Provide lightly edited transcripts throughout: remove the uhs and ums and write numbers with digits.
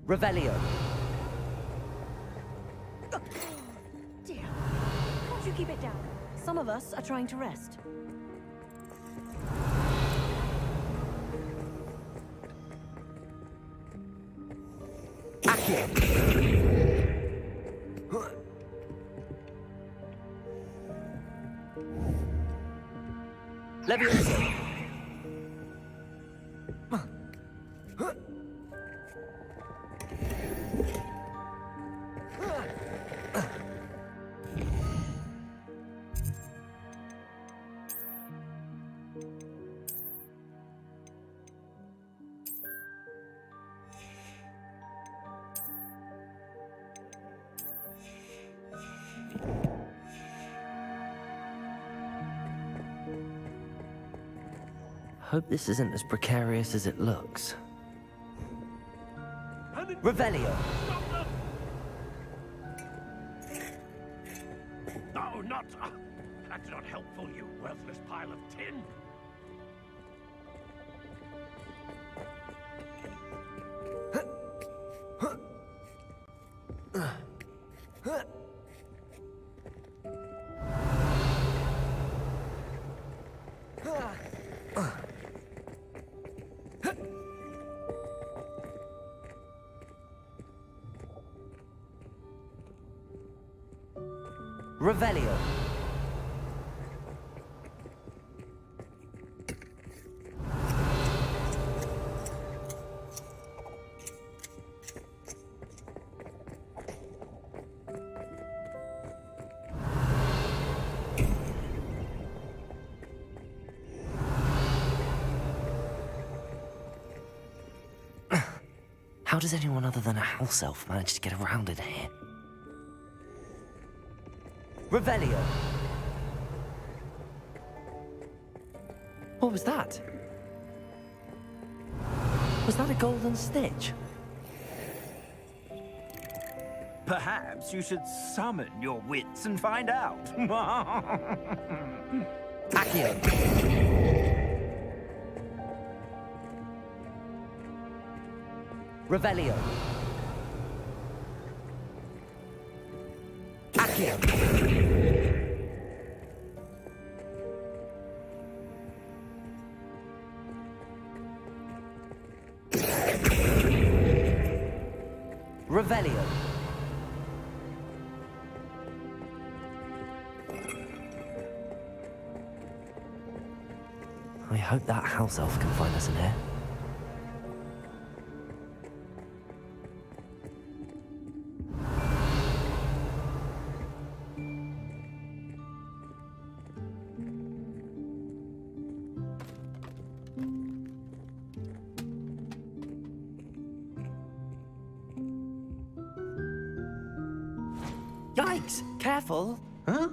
Revelio. Dear, can't you keep it down? Some of us are trying to rest. Accio. Leviosa. Hope this isn't as precarious as it looks. Revelio. No, not... that's not helpful, you worthless pile of tin. Revelio. How does anyone other than a house elf manage to get around in here? Revelio. What was that? Was that a golden stitch? Perhaps you should summon your wits and find out. Accio. Revelio. Accio. Revelio. I hope that house elf can find us in here. Yikes! Careful! Huh?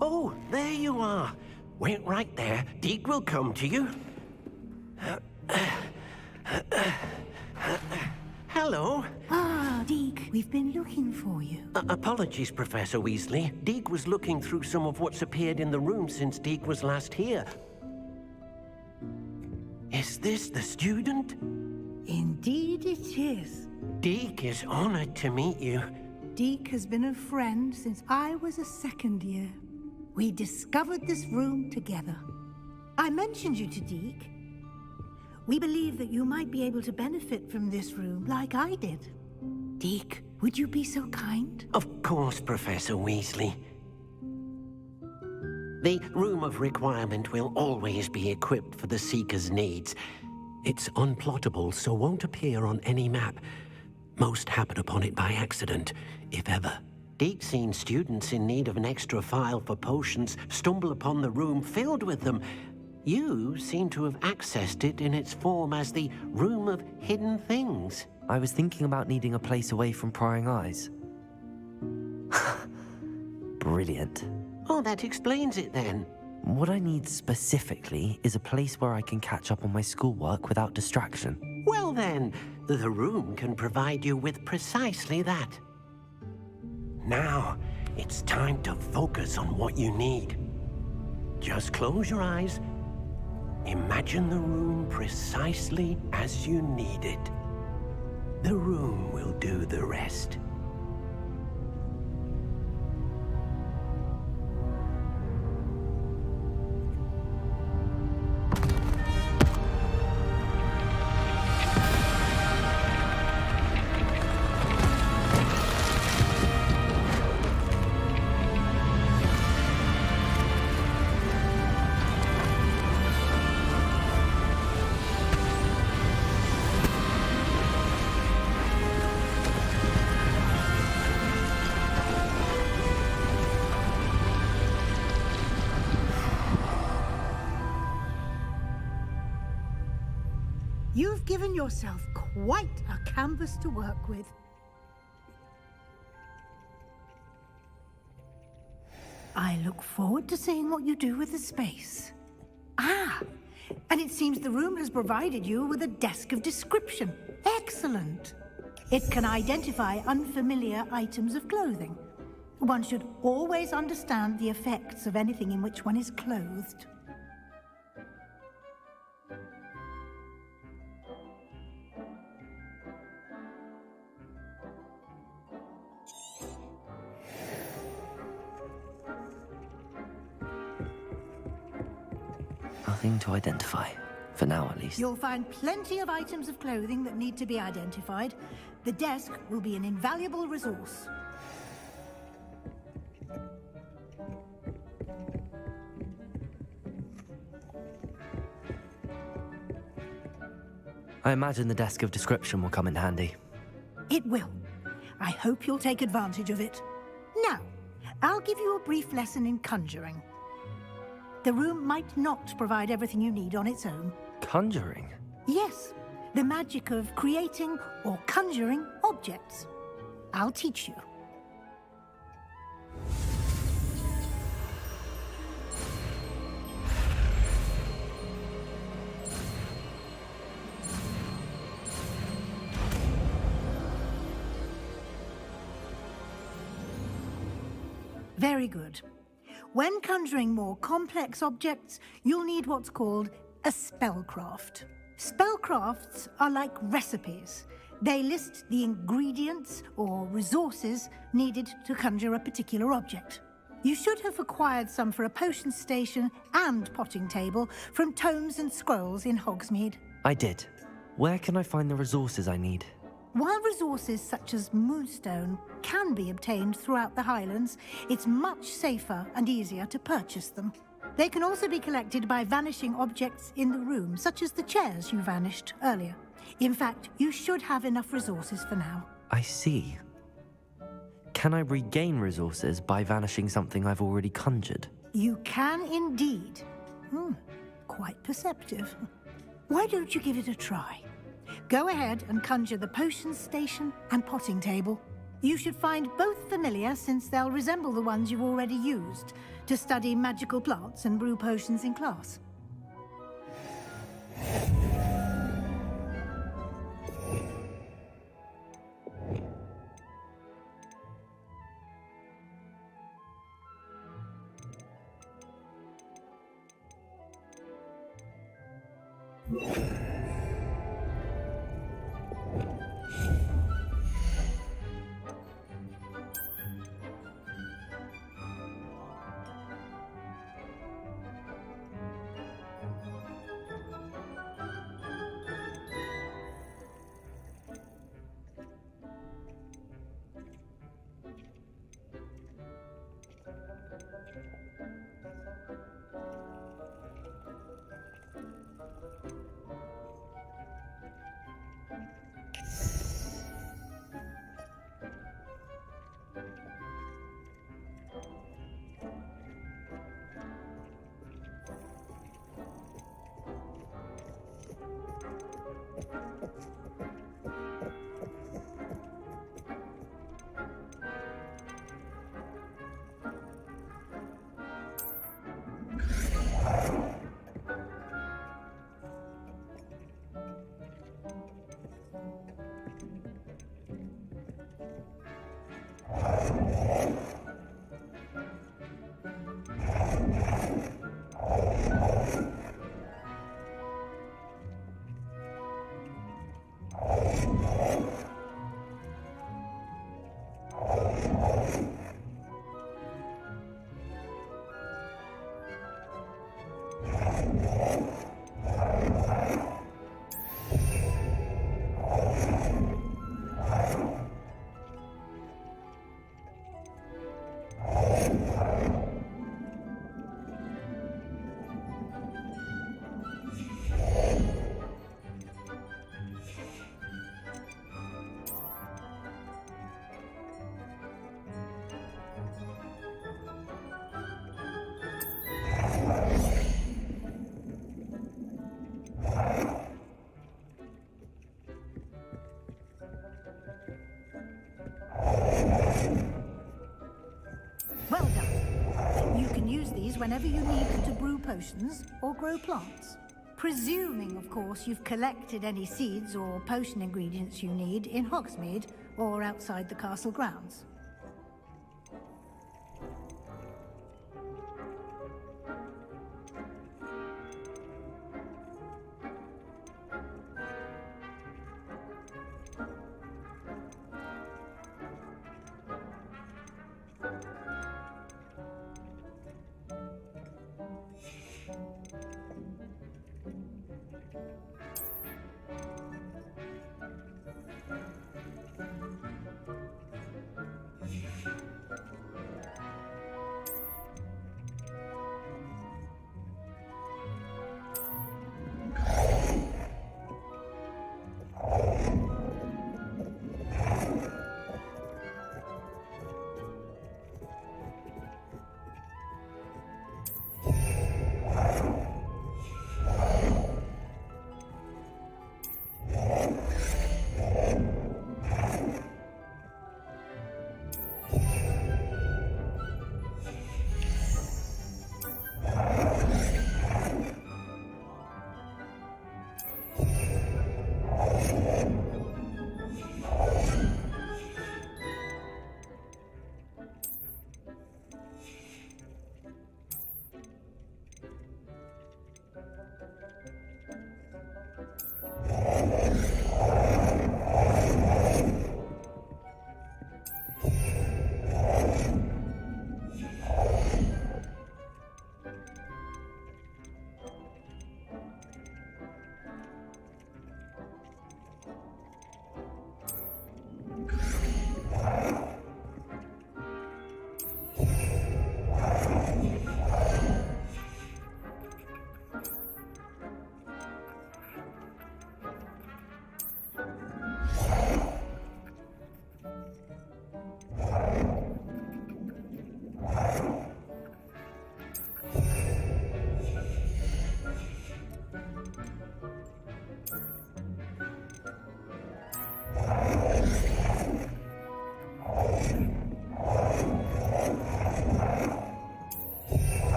Oh, there you are. Wait right there. Deke will come to you. Hello. Ah, Deke, we've been looking for you. Apologies, Professor Weasley. Deke was looking through some of what's appeared in the room since Deke was last here. Is this the student? Indeed it is. Deke is honored to meet you. Deke has been a friend since I was a second year. We discovered this room together. I mentioned you to Deke. We believe that you might be able to benefit from this room like I did. Deke, would you be so kind? Of course, Professor Weasley. The Room of Requirement will always be equipped for the Seeker's needs. It's unplottable, so won't appear on any map. Most happen upon it by accident, if ever. Deke's seen students in need of an extra file for potions stumble upon the room filled with them. You seem to have accessed it in its form as the Room of Hidden Things. I was thinking about needing a place away from prying eyes. Brilliant. Oh, that explains it then. What I need specifically is a place where I can catch up on my schoolwork without distraction. Well then, the room can provide you with precisely that. Now, it's time to focus on what you need. Just close your eyes. Imagine the room precisely as you need it. The room will do the rest. You've given yourself quite a canvas to work with. I look forward to seeing what you do with the space. Ah, and it seems the room has provided you with a desk of description. Excellent. It can identify unfamiliar items of clothing. One should always understand the effects of anything in which one is clothed. Nothing to identify. For now, at least. You'll find plenty of items of clothing that need to be identified. The desk will be an invaluable resource. I imagine the desk of description will come in handy. It will. I hope you'll take advantage of it. Now, I'll give you a brief lesson in conjuring. The room might not provide everything you need on its own. Conjuring? Yes, the magic of creating or conjuring objects. I'll teach you. Very good. When conjuring more complex objects, you'll need what's called a spellcraft. Spellcrafts are like recipes. They list the ingredients or resources needed to conjure a particular object. You should have acquired some for a potion station and potting table from tomes and scrolls in Hogsmeade. I did. Where can I find the resources I need? While resources such as moonstone can be obtained throughout the Highlands, it's much safer and easier to purchase them. They can also be collected by vanishing objects in the room, such as the chairs you vanished earlier. In fact, you should have enough resources for now. I see. Can I regain resources by vanishing something I've already conjured? You can indeed. Quite perceptive. Why don't you give it a try? Go ahead and conjure the potion station and potting table. You should find both familiar, since they'll resemble the ones you've already used to study magical plants and brew potions in class. Well done. You can use these whenever you need them to brew potions or grow plants. Presuming, of course, you've collected any seeds or potion ingredients you need in Hogsmeade or outside the castle grounds.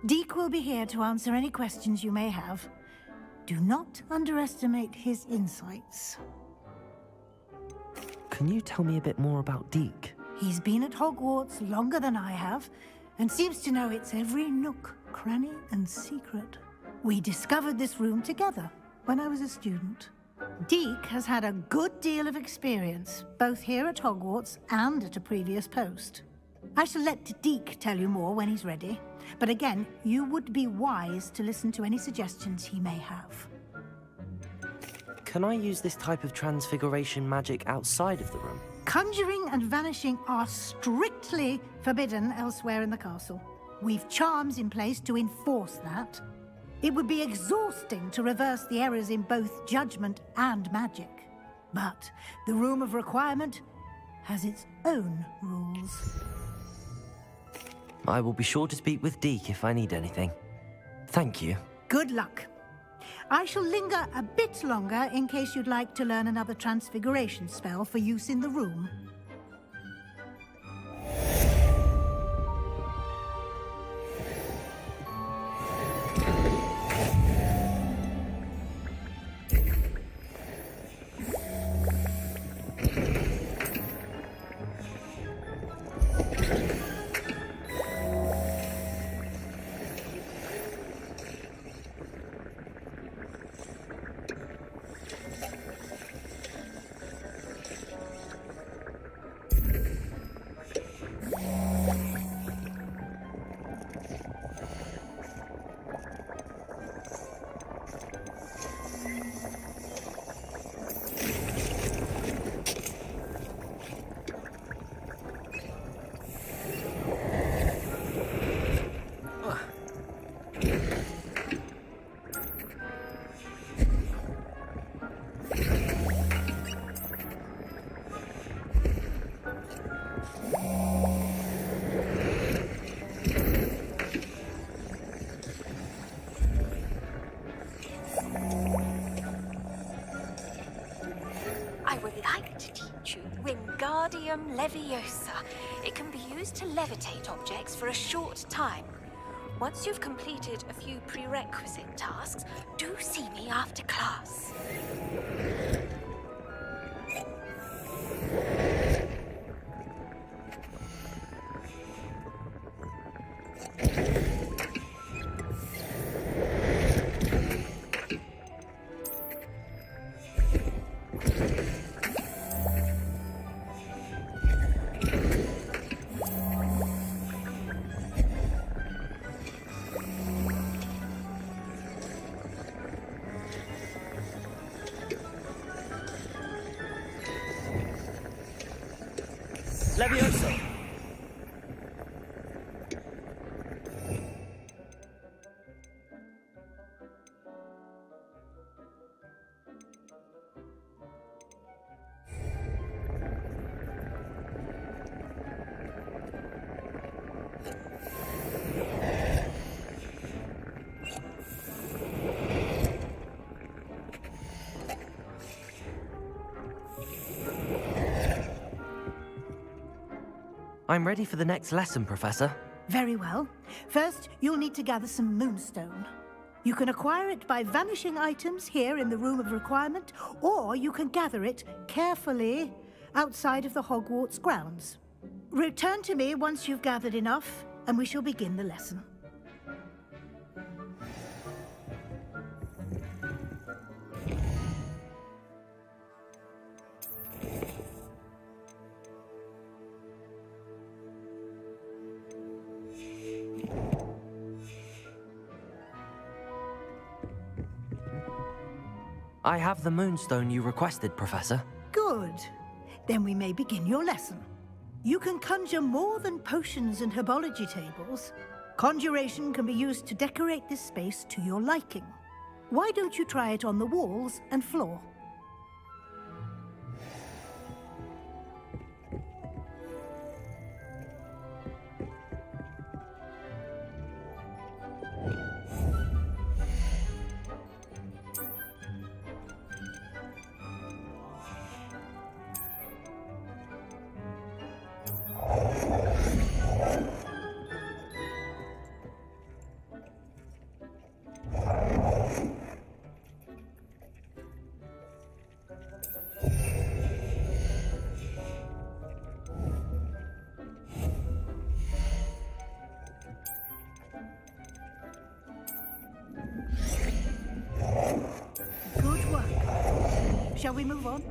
Deke will be here to answer any questions you may have. Do not underestimate his insights. Can you tell me a bit more about Deke? He's been at Hogwarts longer than I have, and seems to know its every nook, cranny, and secret. We discovered this room together when I was a student. Deke has had a good deal of experience, both here at Hogwarts and at a previous post. I shall let Deke tell you more when he's ready, but again, you would be wise to listen to any suggestions he may have. Can I use this type of transfiguration magic outside of the room? Conjuring and vanishing are strictly forbidden elsewhere in the castle. We've charms in place to enforce that. It would be exhausting to reverse the errors in both judgment and magic. But the Room of Requirement has its own rules. I will be sure to speak with Deke if I need anything. Thank you. Good luck. I shall linger a bit longer in case you'd like to learn another transfiguration spell for use in the room. Wingardium Leviosa. It can be used to levitate objects for a short time. Once you've completed a few prerequisite tasks, do see me after class. Leviosa! I'm ready for the next lesson, Professor. Very well. First, you'll need to gather some moonstone. You can acquire it by vanishing items here in the Room of Requirement, or you can gather it carefully outside of the Hogwarts grounds. Return to me once you've gathered enough, and we shall begin the lesson. I have the moonstone you requested, Professor. Good. Then we may begin your lesson. You can conjure more than potions and herbology tables. Conjuration can be used to decorate this space to your liking. Why don't you try it on the walls and floor? Shall we move on?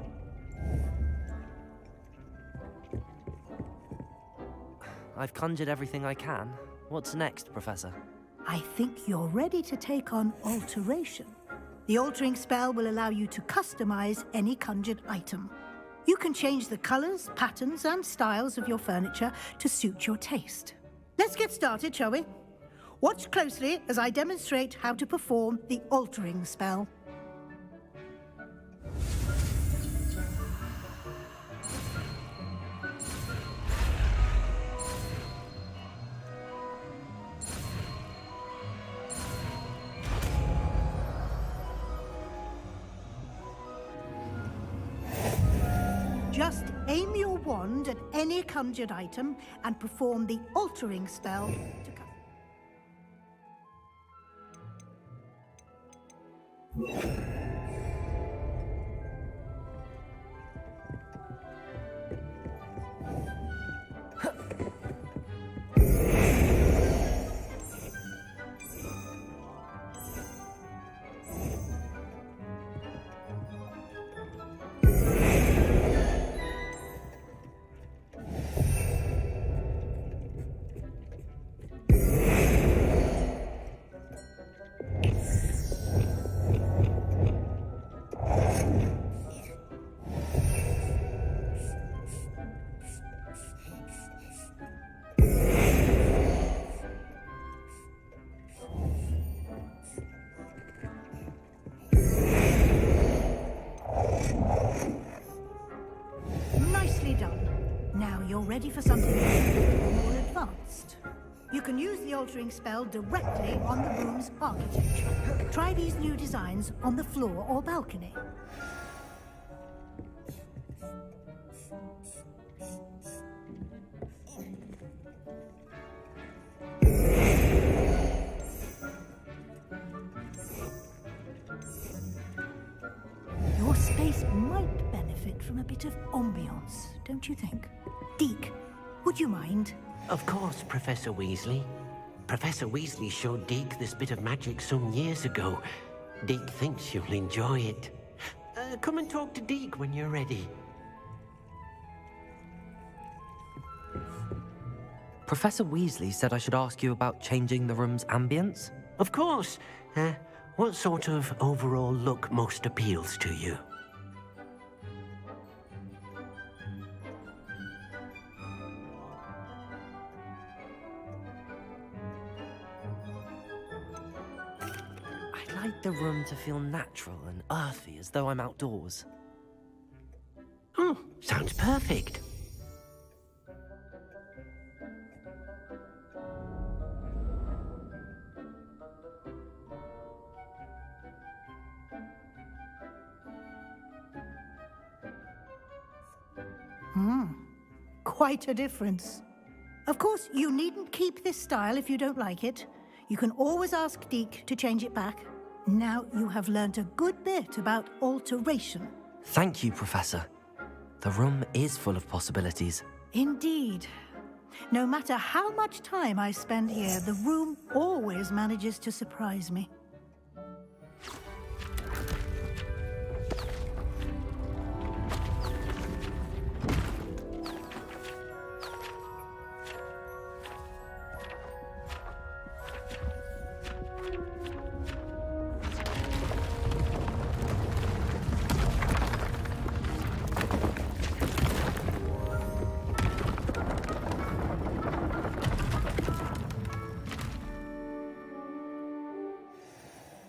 I've conjured everything I can. What's next, Professor? I think you're ready to take on alteration. The altering spell will allow you to customize any conjured item. You can change the colors, patterns, and styles of your furniture to suit your taste. Let's get started, shall we? Watch closely as I demonstrate how to perform the altering spell. Just aim your wand at any conjured item and perform the altering spell to Nicely done. Now you're ready for something more advanced. You can use the altering spell directly on the room's architecture. Try these new designs on the floor or balcony. Your space might benefit from a bit of ambiance, don't you think? Deke, would you mind? Of course, Professor Weasley. Professor Weasley showed Deke this bit of magic some years ago. Deke thinks you'll enjoy it. Come and talk to Deke when you're ready. Professor Weasley said I should ask you about changing the room's ambience? Of course. What sort of overall look most appeals to you? I'd like the room to feel natural and earthy, as though I'm outdoors. Oh, sounds perfect. Quite a difference. Of course, you needn't keep this style if you don't like it. You can always ask Deke to change it back. Now you have learnt a good bit about alteration. Thank you, Professor. The room is full of possibilities. Indeed. No matter how much time I spend here, the room always manages to surprise me.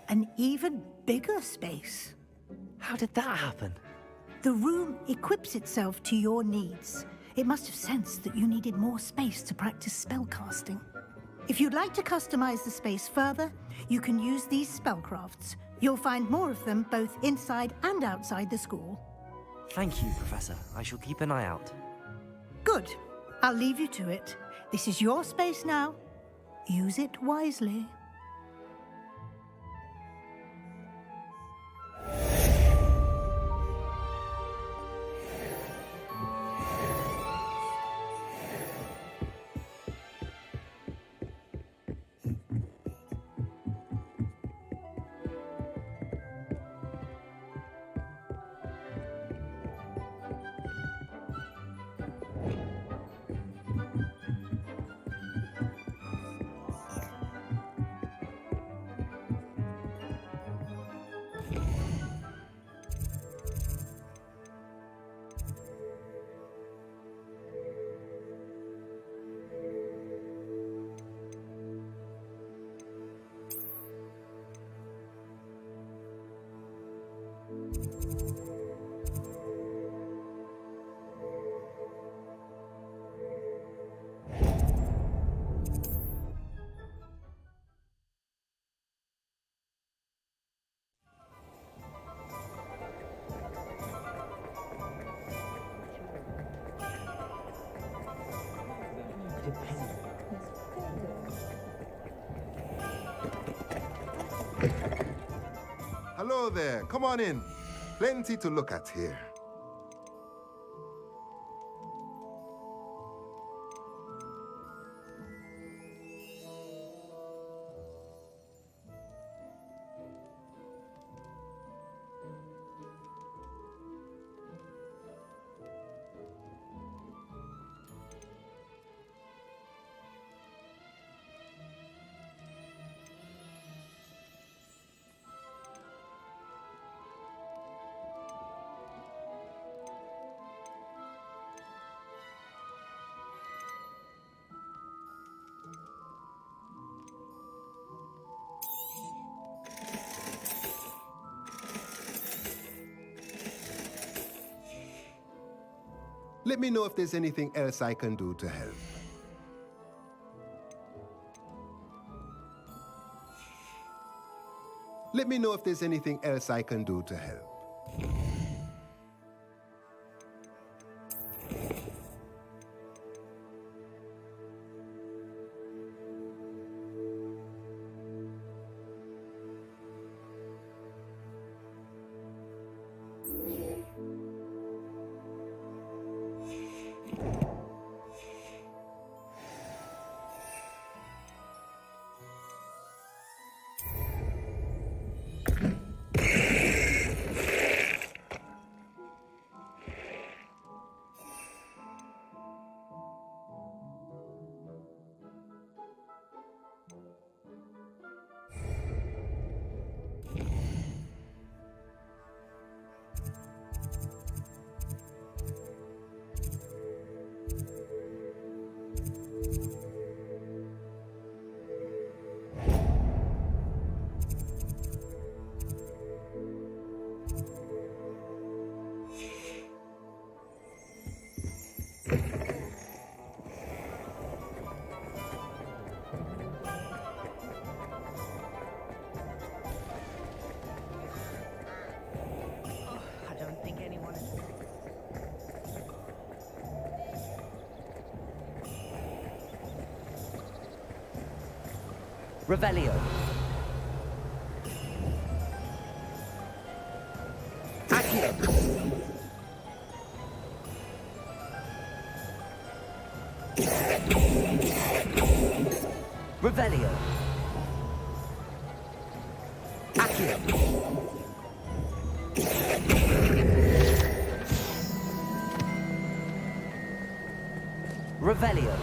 An even bigger space. How did that happen? The room equips itself to your needs. It must have sensed that you needed more space to practice spellcasting. If you'd like to customize the space further, you can use these spellcrafts. You'll find more of them both inside and outside the school. Thank you, Professor. I shall keep an eye out. Good. I'll leave you to it. This is your space now. Use it wisely. Hello there. Come on in. Plenty to look at here. Let me know if there's anything else I can do to help. Let me know if there's anything else I can do to help. I don't think anyone is... Revelio. Accio. Revelio. Accio. Revelio.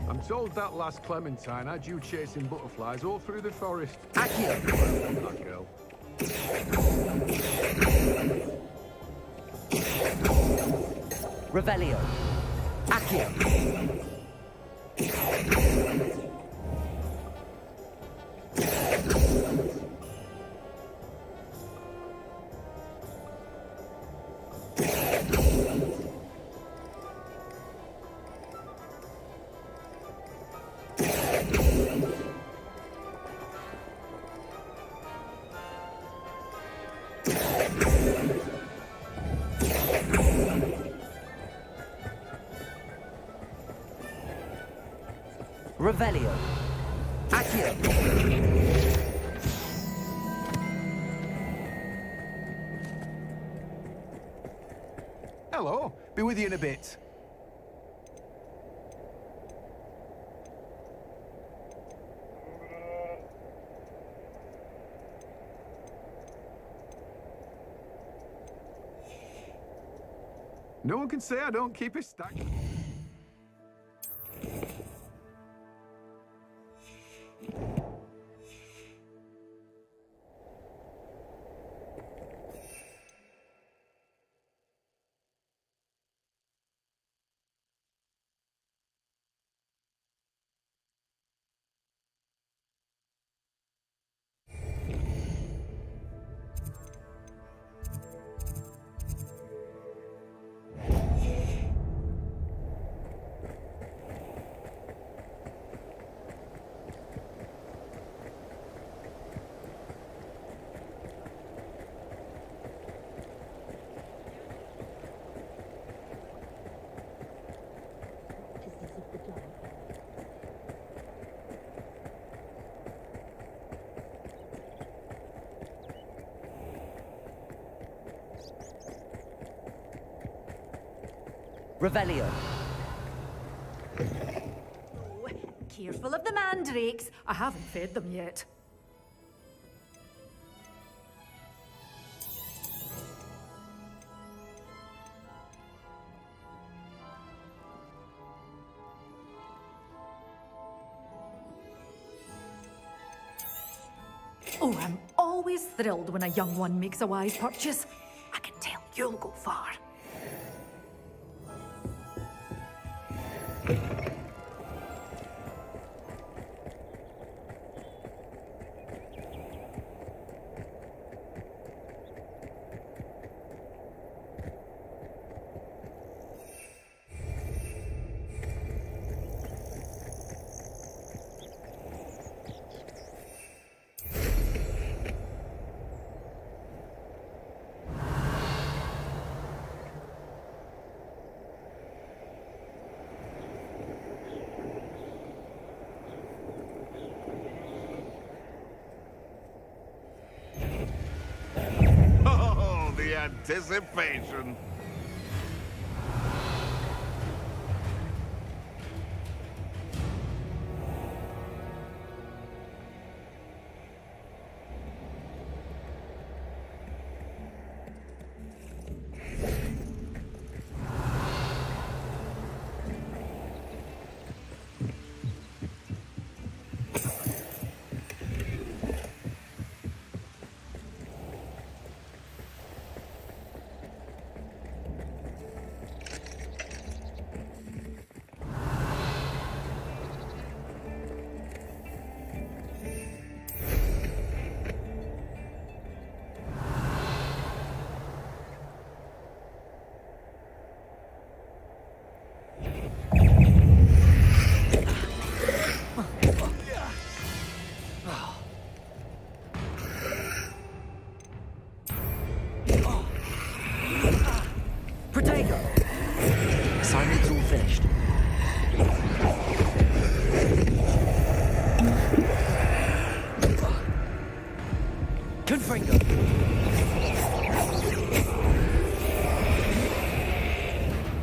I'm told that last Clementine had you chasing butterflies all through the forest. Accio. That girl. Revelio. Accio. Revelio. Accio. Hello. Be with you in a bit. No one can say I don't keep a stack. Revelio. Oh, careful of the mandrakes. I haven't fed them yet. Oh, I'm always thrilled when a young one makes a wise purchase. I can tell you'll go far. Oh, the anticipation. Protego! Assignment's all finished. Confringo!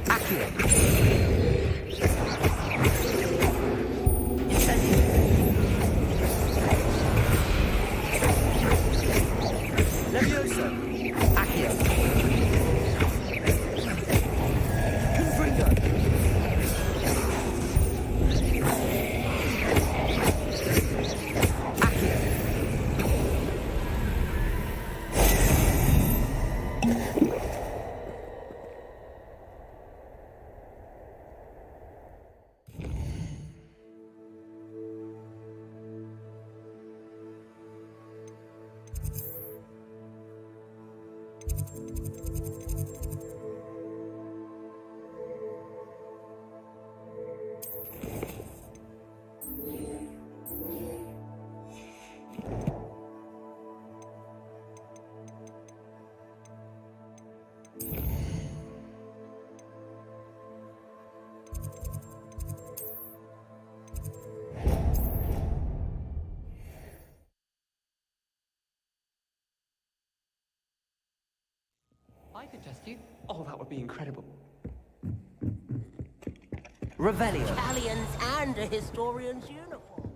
Accio! Incendio! Levioso! Accio! Confringo! Accio! I could test you. Oh, that would be incredible. Revelio. Italians and a historian's uniform.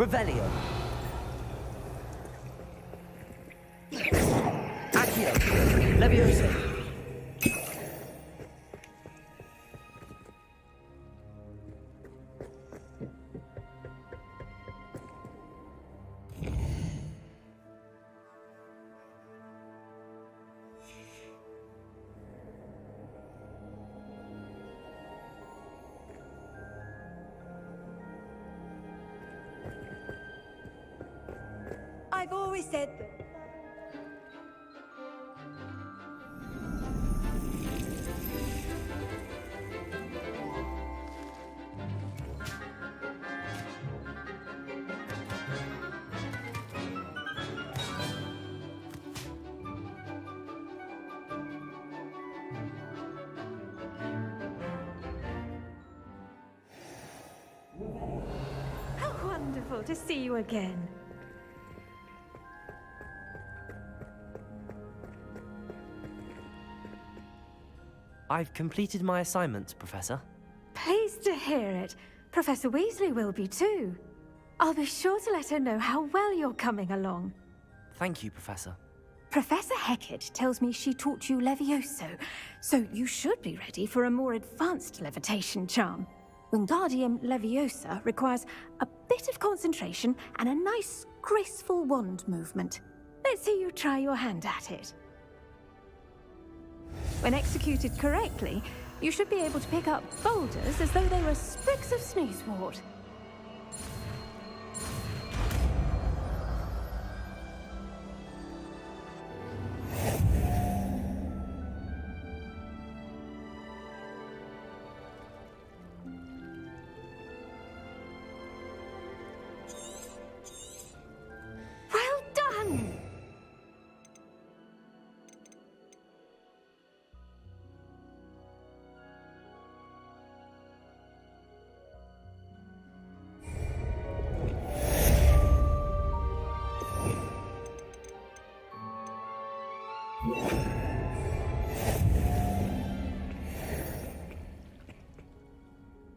Revelio. Accio. Leviosa. I've always said that. How wonderful to see you again. I've completed my assignments, Professor. Pleased to hear it. Professor Weasley will be too. I'll be sure to let her know how well you're coming along. Thank you, Professor. Professor Hecat tells me she taught you Levioso, so you should be ready for a more advanced levitation charm. Wingardium Leviosa requires a bit of concentration and a nice, graceful wand movement. Let's see you try your hand at it. When executed correctly, you should be able to pick up boulders as though they were sprigs of sneezewort. Well done!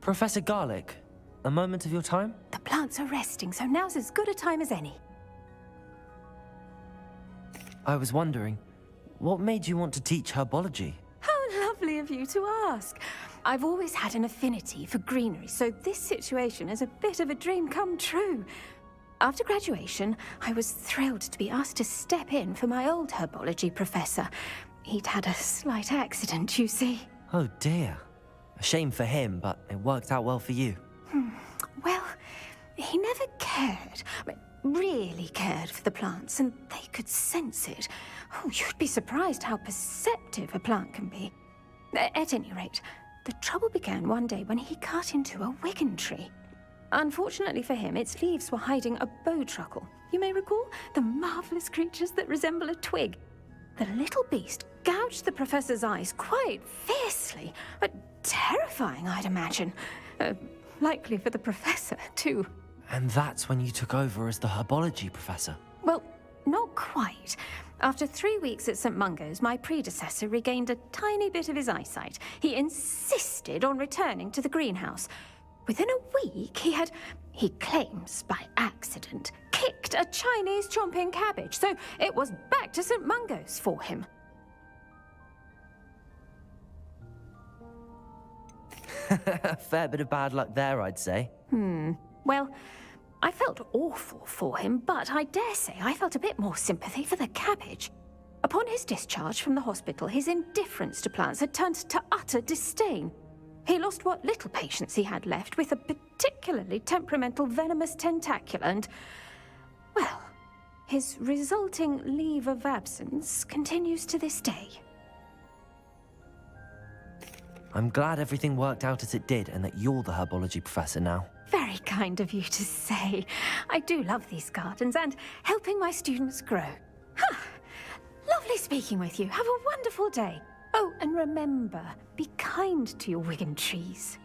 Professor Garlick, a moment of your time? The plants are resting, so now's as good a time as any. I was wondering, what made you want to teach herbology? How lovely of you to ask. I've always had an affinity for greenery, so this situation is a bit of a dream come true. After graduation, I was thrilled to be asked to step in for my old herbology professor. He'd had a slight accident, you see. Oh dear. A shame for him, but it worked out well for you. Well, he never cared, really cared for the plants, and they could sense it. Oh, you'd be surprised how perceptive a plant can be. At any rate, the trouble began one day when he cut into a wigan tree. Unfortunately for him, its leaves were hiding a bowtruckle. You may recall the marvelous creatures that resemble a twig. The little beast gouged the professor's eyes quite fiercely, but terrifying, I'd imagine. Likely for the professor, too. And that's when you took over as the herbology professor? Well, not quite. After 3 weeks at St. Mungo's, my predecessor regained a tiny bit of his eyesight. He insisted on returning to the greenhouse. Within a week, he claims by accident, kicked a Chinese chomping cabbage, so it was back to St. Mungo's for him. A fair bit of bad luck there, I'd say. Well, I felt awful for him, but I dare say I felt a bit more sympathy for the cabbage. Upon his discharge from the hospital, his indifference to plants had turned to utter disdain. He lost what little patience he had left with a particularly temperamental venomous tentacula and, well, his resulting leave of absence continues to this day. I'm glad everything worked out as it did and that you're the herbology professor now. Very kind of you to say. I do love these gardens and helping my students grow. Lovely speaking with you. Have a wonderful day. Oh, and remember, be kind to your wigan trees.